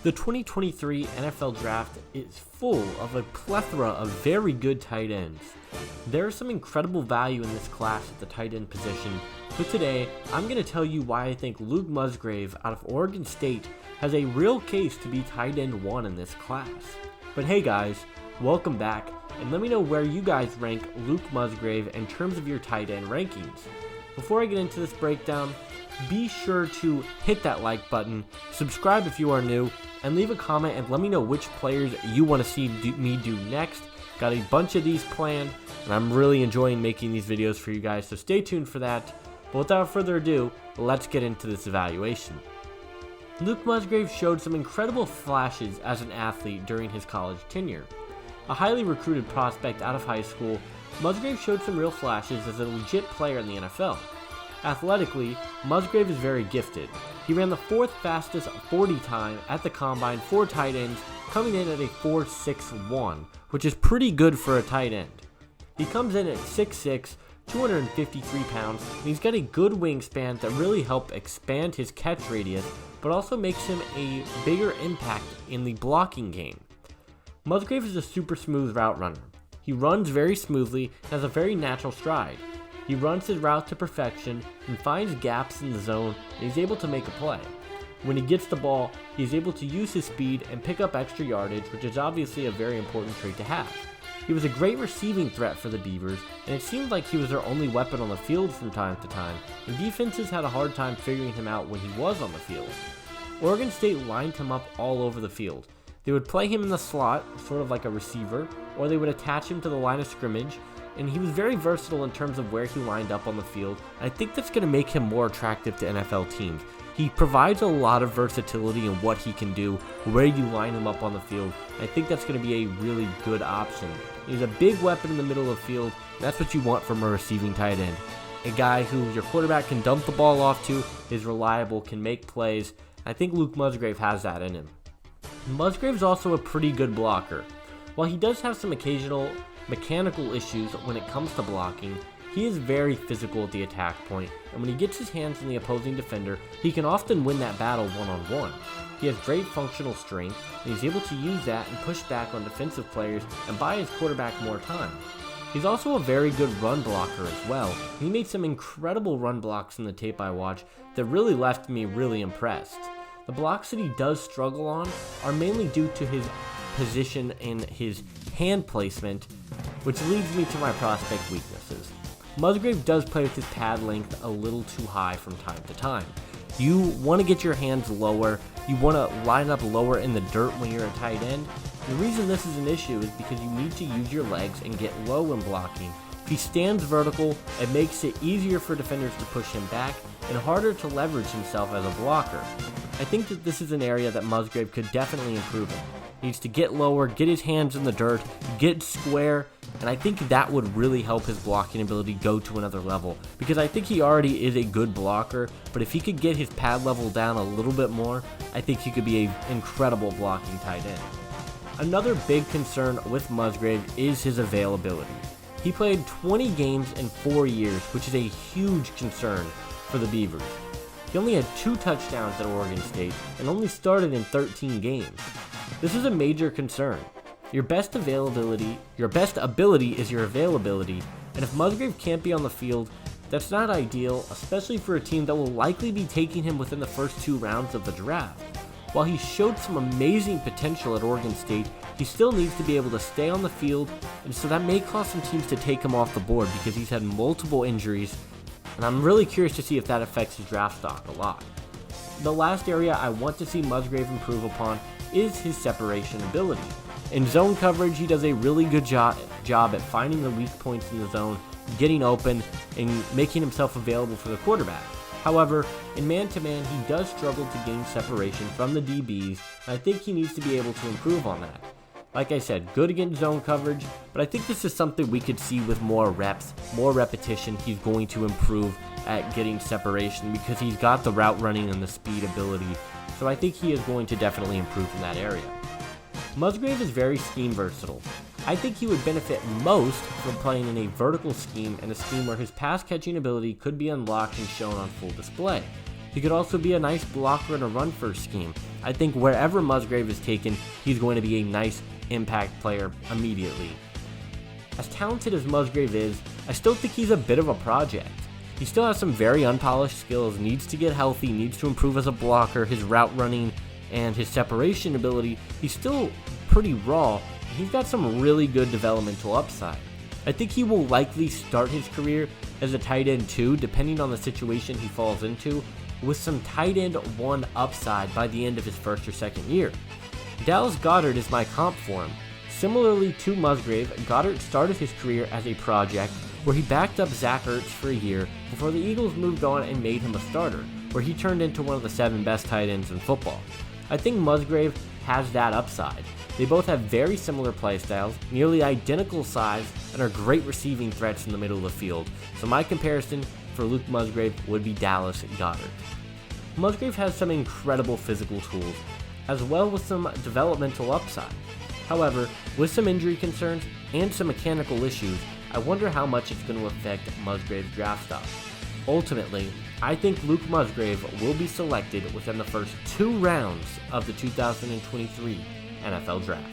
The 2023 NFL Draft is full of a plethora of very good tight ends. There is some incredible value in this class at the tight end position, so today I'm going to tell you why I think Luke Musgrave out of Oregon State has a real case to be tight end 1 in this class. But hey guys, welcome back, and let me know where you guys rank Luke Musgrave in terms of your tight end rankings. Before I get into this breakdown, be sure to hit that like button, subscribe if you are new, and leave a comment and let me know which players you want to see me do next. Got a bunch of these planned, and I'm really enjoying making these videos for you guys, so stay tuned for that. But without further ado, let's get into this evaluation. Luke Musgrave showed some incredible flashes as an athlete during his college tenure. A highly recruited prospect out of high school, Musgrave showed some real flashes as a legit player in the NFL. Athletically, Musgrave is very gifted. He ran the 4th fastest 40 time at the combine for tight ends, coming in at a 4.61, which is pretty good for a tight end. He comes in at 6'6", 253 pounds, and he's got a good wingspan that really help expand his catch radius, but also makes him a bigger impact in the blocking game. Musgrave is a super smooth route runner. He runs very smoothly and has a very natural stride. He runs his route to perfection and finds gaps in the zone, and he's able to make a play. When he gets the ball, he's able to use his speed and pick up extra yardage, which is obviously a very important trait to have. He was a great receiving threat for the Beavers, and it seemed like he was their only weapon on the field from time to time, and defenses had a hard time figuring him out when he was on the field. Oregon State lined him up all over the field. They would play him in the slot, sort of like a receiver, or they would attach him to the line of scrimmage, and he was very versatile in terms of where he lined up on the field. I think that's going to make him more attractive to NFL teams. He provides a lot of versatility in what he can do, where you line him up on the field. I think that's going to be a really good option. He's a big weapon in the middle of the field, and that's what you want from a receiving tight end. A guy who your quarterback can dump the ball off to, is reliable, can make plays. I think Luke Musgrave has that in him. Musgrave's also a pretty good blocker. While he does have some occasional mechanical issues when it comes to blocking, he is very physical at the attack point, and when he gets his hands on the opposing defender, he can often win that battle one-on-one. He has great functional strength, and he's able to use that and push back on defensive players and buy his quarterback more time. He's also a very good run blocker as well. He made some incredible run blocks in the tape I watched that really left me really impressed. The blocks that he does struggle on are mainly due to his position and his hand placement, which leads me to my prospect weaknesses. Musgrave does play with his pad length a little too high from time to time. You want to get your hands lower, you want to line up lower in the dirt when you're a tight end. The reason this is an issue is because you need to use your legs and get low when blocking. If he stands vertical, it makes it easier for defenders to push him back and harder to leverage himself as a blocker. I think that this is an area that Musgrave could definitely improve in. He needs to get lower, get his hands in the dirt, get square, and I think that would really help his blocking ability go to another level, because I think he already is a good blocker, but if he could get his pad level down a little bit more, I think he could be an incredible blocking tight end. Another big concern with Musgrave is his availability. He played 20 games in 4 years, which is a huge concern for the Beavers. He only had 2 touchdowns at Oregon State and only started in 13 games. This is a major concern. Your best ability is your availability, and if Musgrave can't be on the field, that's not ideal, especially for a team that will likely be taking him within the first 2 rounds of the draft. While he showed some amazing potential at Oregon State, he still needs to be able to stay on the field, and so that may cause some teams to take him off the board because he's had multiple injuries, and I'm really curious to see if that affects his draft stock a lot. The last area I want to see Musgrave improve upon is his separation ability. In zone coverage, he does a really good job at finding the weak points in the zone, getting open, and making himself available for the quarterback. However, in man-to-man, he does struggle to gain separation from the DBs, and I think he needs to be able to improve on that. Like I said, good against zone coverage, but I think this is something we could see with more reps, more repetition. He's going to improve at getting separation because he's got the route running and the speed ability, so I think he is going to definitely improve in that area. Musgrave is very scheme versatile. I think he would benefit most from playing in a vertical scheme and a scheme where his pass catching ability could be unlocked and shown on full display. He could also be a nice blocker in a run-first scheme, I think wherever Musgrave is taken, he's going to be a nice impact player immediately. As talented as Musgrave is, I still think he's a bit of a project. He still has some very unpolished skills, needs to get healthy, needs to improve as a blocker, his route running, and his separation ability. He's still pretty raw. He's got some really good developmental upside. I think he will likely start his career as a tight end 2, depending on the situation he falls into, with some tight end 1 upside by the end of his first or second year. Dallas Goedert is my comp for him. Similarly to Musgrave, Goedert started his career as a project where he backed up Zach Ertz for a year before the Eagles moved on and made him a starter, where he turned into one of the 7 best tight ends in football. I think Musgrave has that upside. They both have very similar play styles, nearly identical size, and are great receiving threats in the middle of the field, so my comparison for Luke Musgrave would be Dallas Goedert. Musgrave has some incredible physical tools, as well as some developmental upside. However, with some injury concerns and some mechanical issues, I wonder how much it's going to affect Musgrave's draft stock. Ultimately, I think Luke Musgrave will be selected within the first 2 rounds of the 2023 NFL Draft.